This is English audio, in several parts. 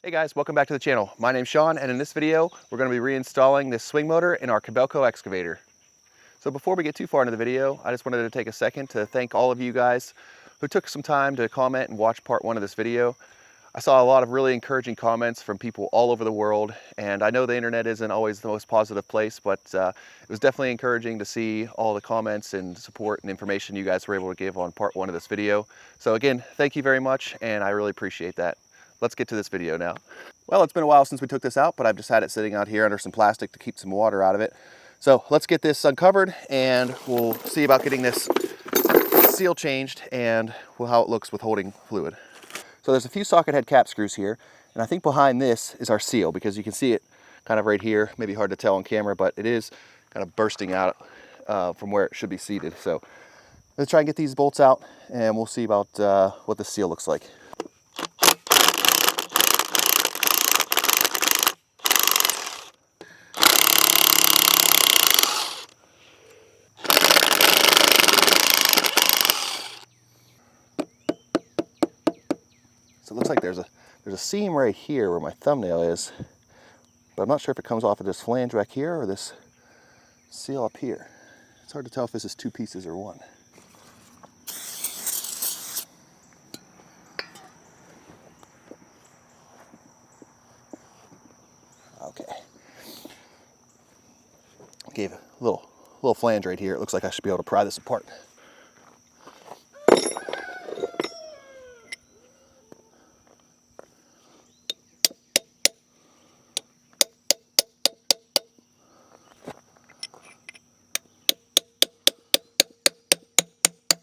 Hey guys, welcome back to the channel. My name's Sean, and in this video, we're going to be reinstalling this swing motor in our Kobelco excavator. So before we get too far into the video, I just wanted to take a second to thank all of you guys who took some time to comment and watch part one of this video. I saw a lot of really encouraging comments from people all over the world, and I know the internet isn't always the most positive place, but it was definitely encouraging to see all the comments and support and information you guys were able to give on part one of this video. So again, thank you very much, and I really appreciate that. Let's get to this video now. Well, it's been a while since we took this out, but I've just had it sitting out here under some plastic to keep some water out of it. So let's get this uncovered and we'll see about getting this seal changed and how it looks with holding fluid. So there's a few socket head cap screws here, and I think behind this is our seal because you can see it kind of right here. Maybe hard to tell on camera, but it is kind of bursting out from where it should be seated. So let's try and get these bolts out and we'll see about what the seal looks like. So it looks like there's a seam right here where my thumbnail is, but I'm not sure if it comes off of this flange back here or this seal up here. It's hard to tell if this is two pieces or one. Okay. Gave a little flange right here. It looks like I should be able to pry this apart.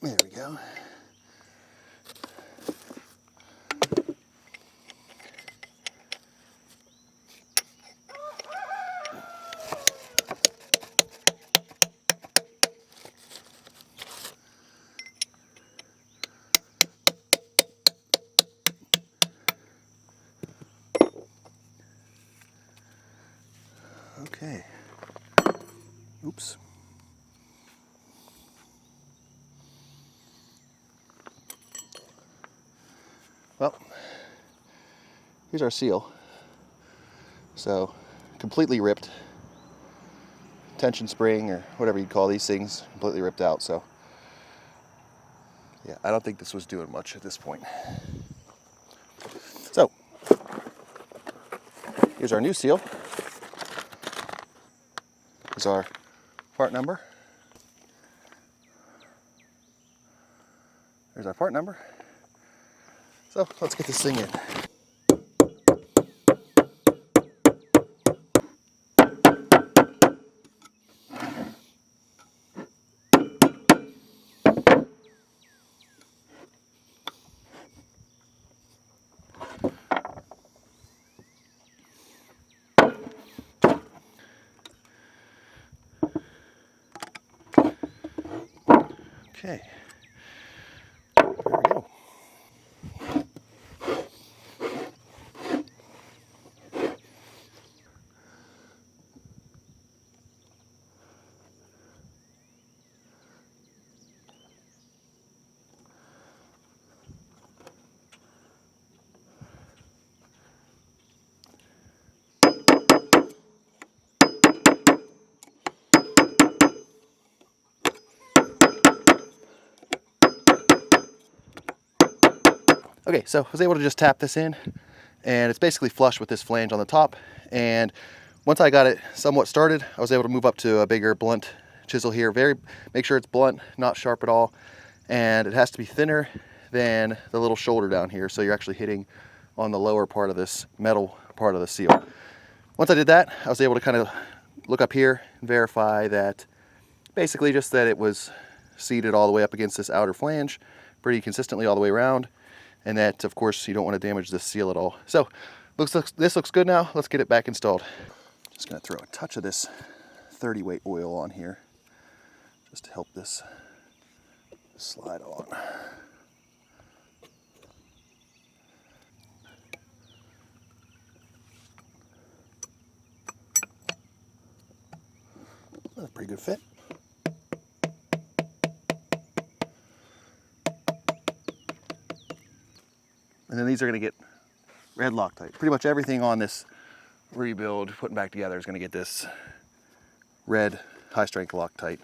There we go. Okay. Oops. Well, here's our seal. So, completely ripped. Tension spring or whatever you'd call these things, completely ripped out. So, yeah, I don't think this was doing much at this point. So, here's our new seal. Here's our part number. There's our part number. So let's get this thing in. Okay, there we go. Okay, so I was able to just tap this in, and it's basically flush with this flange on the top. And once I got it somewhat started, I was able to move up to a bigger blunt chisel here. Make sure it's blunt, not sharp at all, and it has to be thinner than the little shoulder down here, so you're actually hitting on the lower part of this metal part of the seal. Once I did that, I was able to kind of look up here and verify that basically just that it was seated all the way up against this outer flange pretty consistently all the way around, and that of course you don't want to damage this seal at all. So this looks good now. Let's get it back installed. Just going to throw a touch of this 30 weight oil on here just to help this slide on. That's a pretty good fit. And then these are going to get red Loctite. Pretty much everything on this rebuild, putting back together, is going to get this red high-strength Loctite.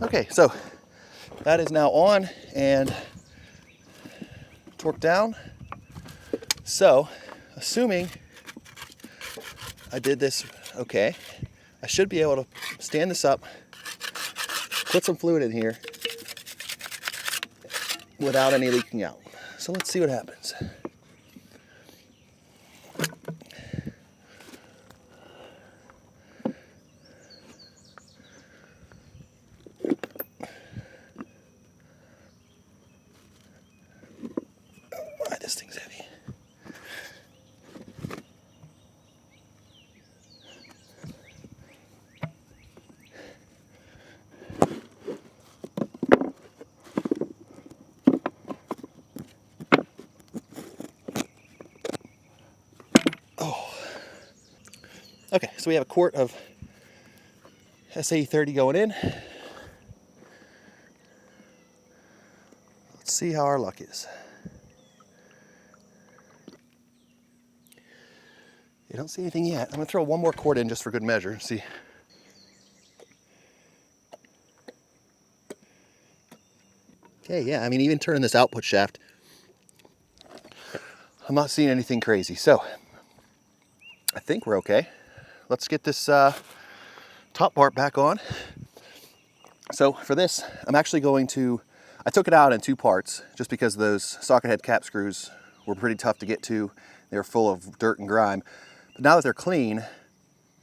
Okay, so that is now on and torqued down. So, assuming I did this okay, I should be able to stand this up, put some fluid in here without any leaking out. So let's see what happens. Why, this thing's heavy. Okay, so we have a quart of SA30 going in. Let's see how our luck is. You don't see anything yet. I'm gonna throw one more quart in just for good measure and see. Okay, yeah, I mean, even turning this output shaft, I'm not seeing anything crazy. So I think we're okay. Let's get this top part back on. So for this, I'm actually going to, I took it out in two parts just because those socket head cap screws were pretty tough to get to. They were full of dirt and grime. But now that they're clean,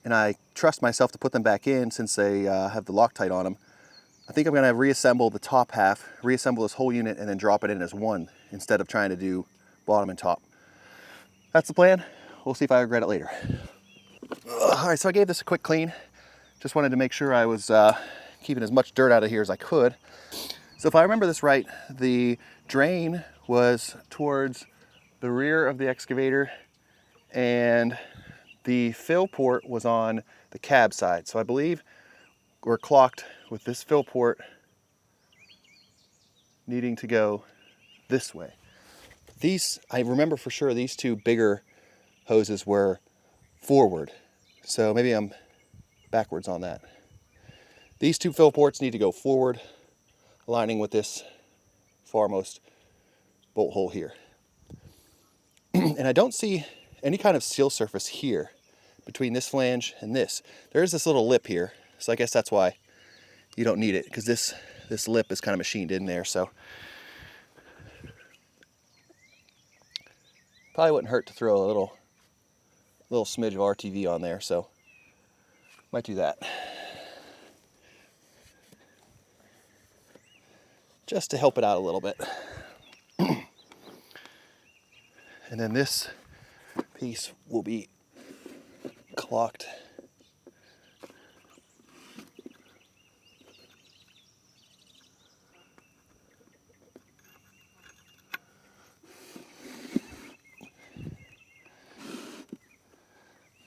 and I trust myself to put them back in since they have the Loctite on them, I think I'm gonna reassemble the top half, reassemble this whole unit, and then drop it in as one instead of trying to do bottom and top. That's the plan. We'll see if I regret it later. All right, so I gave this a quick clean. Just wanted to make sure I was keeping as much dirt out of here as I could. So if I remember this right, the drain was towards the rear of the excavator and the fill port was on the cab side. So I believe we're clocked with this fill port needing to go this way. These, I remember for sure, these two bigger hoses were forward. So maybe I'm backwards on that. These two fill ports need to go forward, aligning with this farmost bolt hole here. And I don't see any kind of seal surface here between this flange and this. There is this little lip here, so I guess that's why you don't need it, because this lip is kind of machined in there. So probably wouldn't hurt to throw a little smidge of RTV on there, so might do that. Just to help it out a little bit. And then this piece will be clocked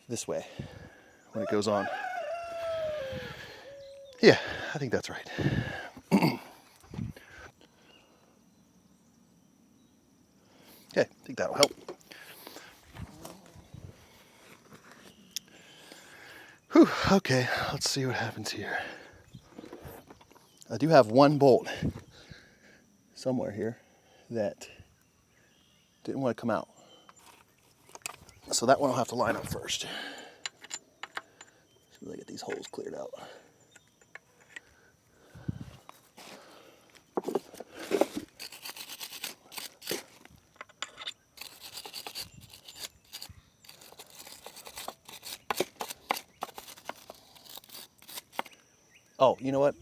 this way when it goes on. Yeah, I think that's right. Okay, I think that'll help. Whew, okay, let's see what happens here. I do have one bolt somewhere here that didn't want to come out. So that one will have to line up first. So I get these holes cleared out. Oh, you know what?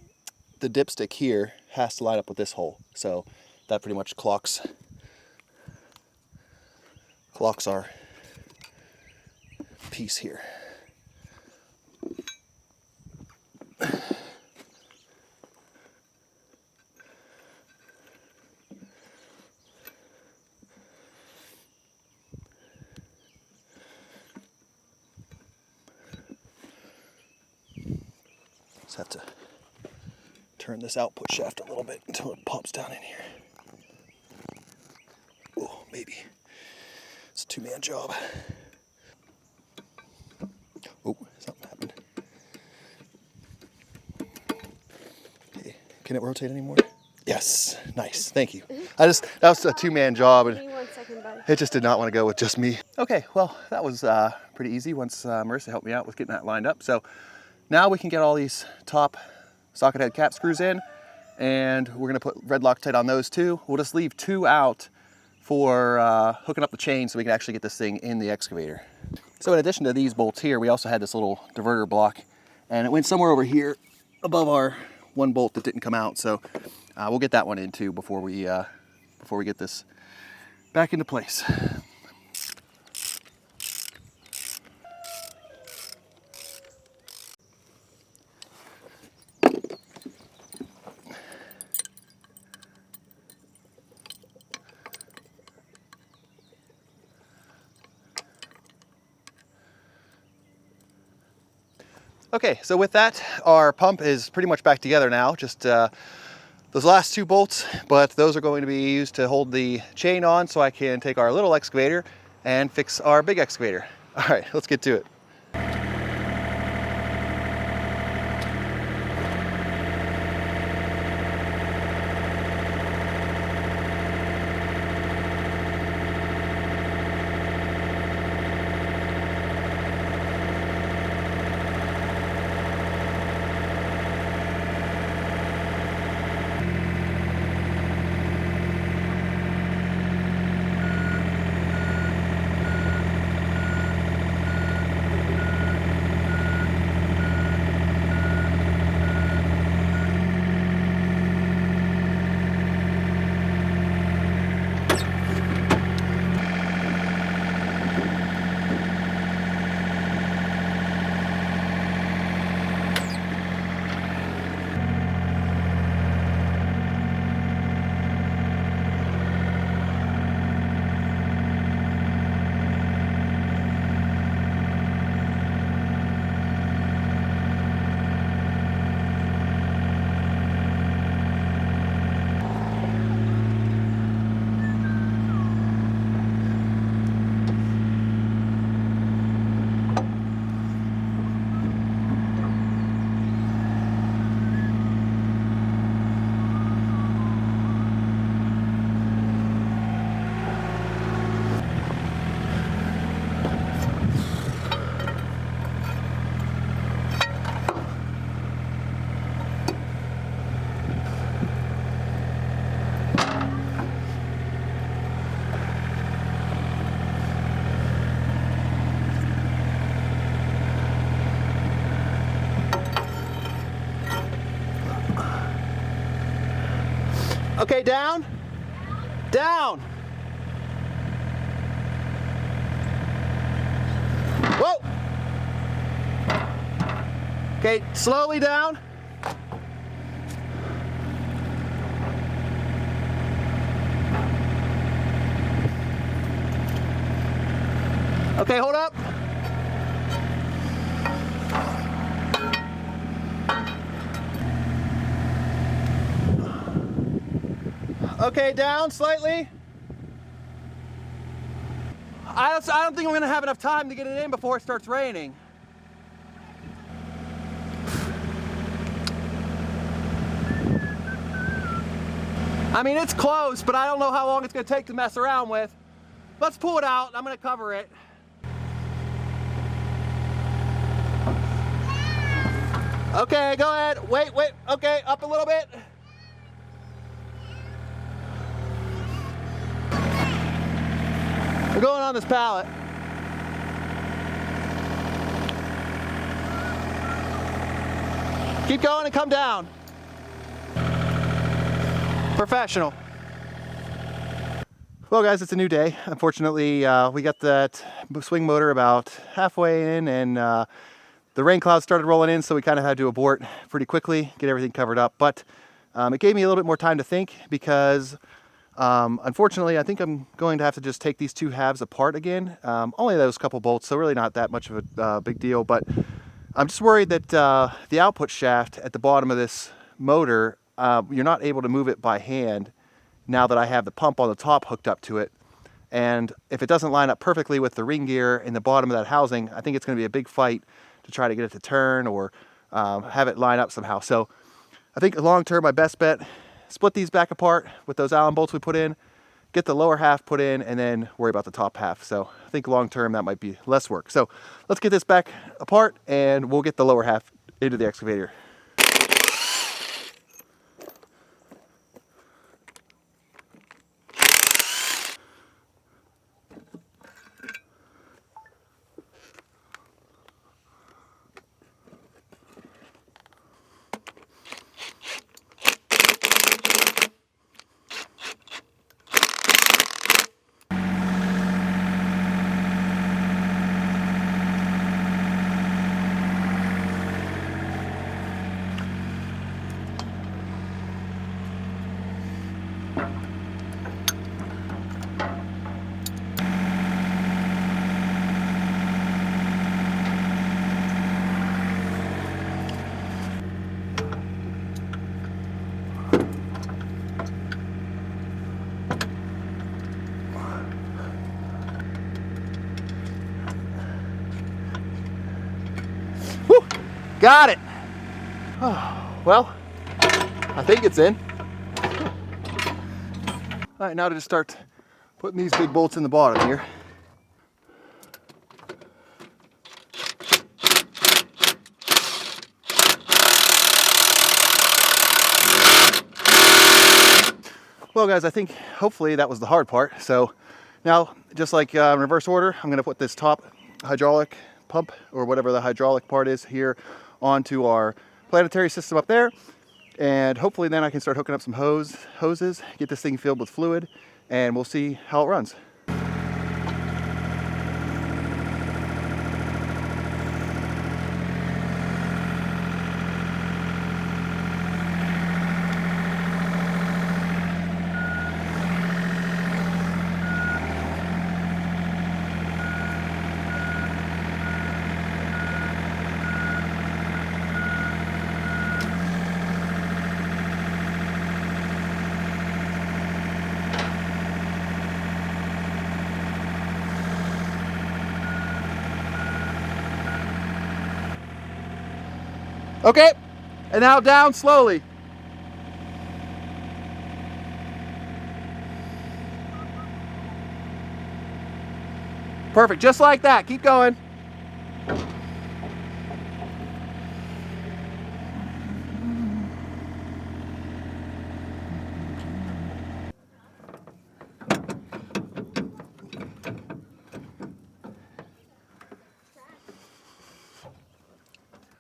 The dipstick here has to line up with this hole. So that pretty much clocks our piece here. Just have to turn this output shaft a little bit until it pops down in here. Oh, maybe. It's a two-man job. Oh, something happened. Okay, can it rotate anymore? Yes, nice, thank you. That was a two-man job, and it just did not want to go with just me. Okay, well, that was pretty easy once Marissa helped me out with getting that lined up. So now we can get all these top socket head cap screws in, and we're gonna put red Loctite on those too. We'll just leave 2 out for hooking up the chain so we can actually get this thing in the excavator. So in addition to these bolts here, we also had this little diverter block, and it went somewhere over here above our one bolt that didn't come out. So we'll get that one in too before we get this back into place. Okay, so with that, our pump is pretty much back together now. Just those last 2 bolts, but those are going to be used to hold the chain on so I can take our little excavator and fix our big excavator. All right, let's get to it. Okay, down. Down. Whoa. Okay, slowly down. Okay, hold up. Okay, down slightly. I don't think I'm gonna have enough time to get it in before it starts raining. I mean, it's close, but I don't know how long it's gonna take to mess around with. Let's pull it out. I'm gonna cover it. Okay, go ahead. Wait. Okay, up a little bit. We're going on this pallet. Keep going and come down. Professional. Well guys, it's a new day. Unfortunately, we got that swing motor about halfway in, and the rain clouds started rolling in, so we kind of had to abort pretty quickly, get everything covered up. But it gave me a little bit more time to think, because unfortunately, I think I'm going to have to just take these 2 halves apart again. Only those couple bolts, so really not that much of a big deal. But I'm just worried that the output shaft at the bottom of this motor, you're not able to move it by hand now that I have the pump on the top hooked up to it. And if it doesn't line up perfectly with the ring gear in the bottom of that housing, I think it's going to be a big fight to try to get it to turn or have it line up somehow. So I think long term, my best bet, split these back apart with those Allen bolts we put in, get the lower half put in, and then worry about the top half. So I think long term that might be less work. So let's get this back apart and we'll get the lower half into the excavator. Whew, got it. Oh, well, I think it's in. All right, now to just start putting these big bolts in the bottom here. Well guys, I think hopefully that was the hard part. So now, just like in reverse order, I'm gonna put this top hydraulic pump, or whatever the hydraulic part is here, onto our planetary system up there. And hopefully then I can start hooking up some hoses, get this thing filled with fluid, and we'll see how it runs. Okay, and now down slowly. Perfect, just like that, keep going.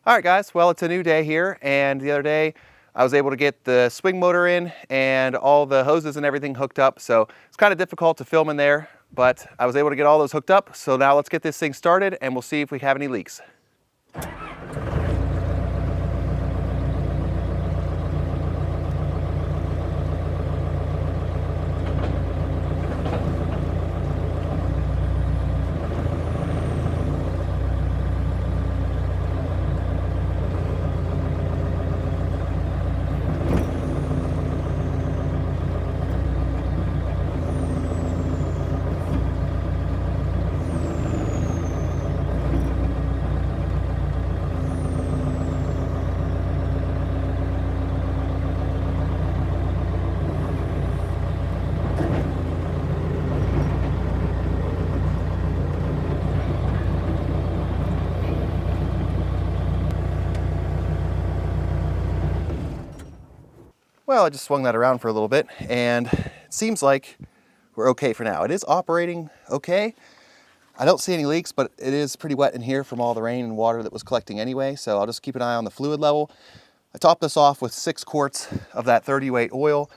All right guys, well, it's a new day here, and the other day I was able to get the swing motor in and all the hoses and everything hooked up, so it's kind of difficult to film in there, but I was able to get all those hooked up. So now let's get this thing started and we'll see if we have any leaks. Well, I just swung that around for a little bit, and it seems like we're okay for now. It is operating okay. I don't see any leaks, but it is pretty wet in here from all the rain and water that was collecting anyway, so I'll just keep an eye on the fluid level. I topped this off with 6 quarts of that 30 weight oil.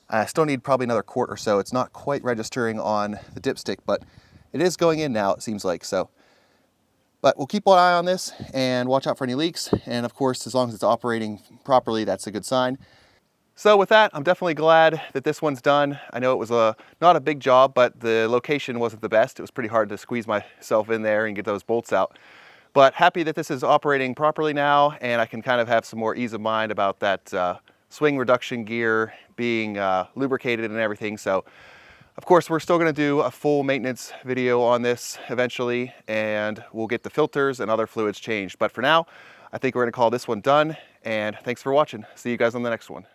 I still need probably another quart or so. It's not quite registering on the dipstick, but it is going in now, it seems like. So, but we'll keep an eye on this and watch out for any leaks. And of course, as long as it's operating properly, that's a good sign. So with that, I'm definitely glad that this one's done. I know it was not a big job, but the location wasn't the best. It was pretty hard to squeeze myself in there and get those bolts out. But happy that this is operating properly now, and I can kind of have some more ease of mind about that swing reduction gear being lubricated and everything. So of course we're still going to do a full maintenance video on this eventually, and we'll get the filters and other fluids changed. But for now, I think we're going to call this one done, and thanks for watching. See you guys on the next one.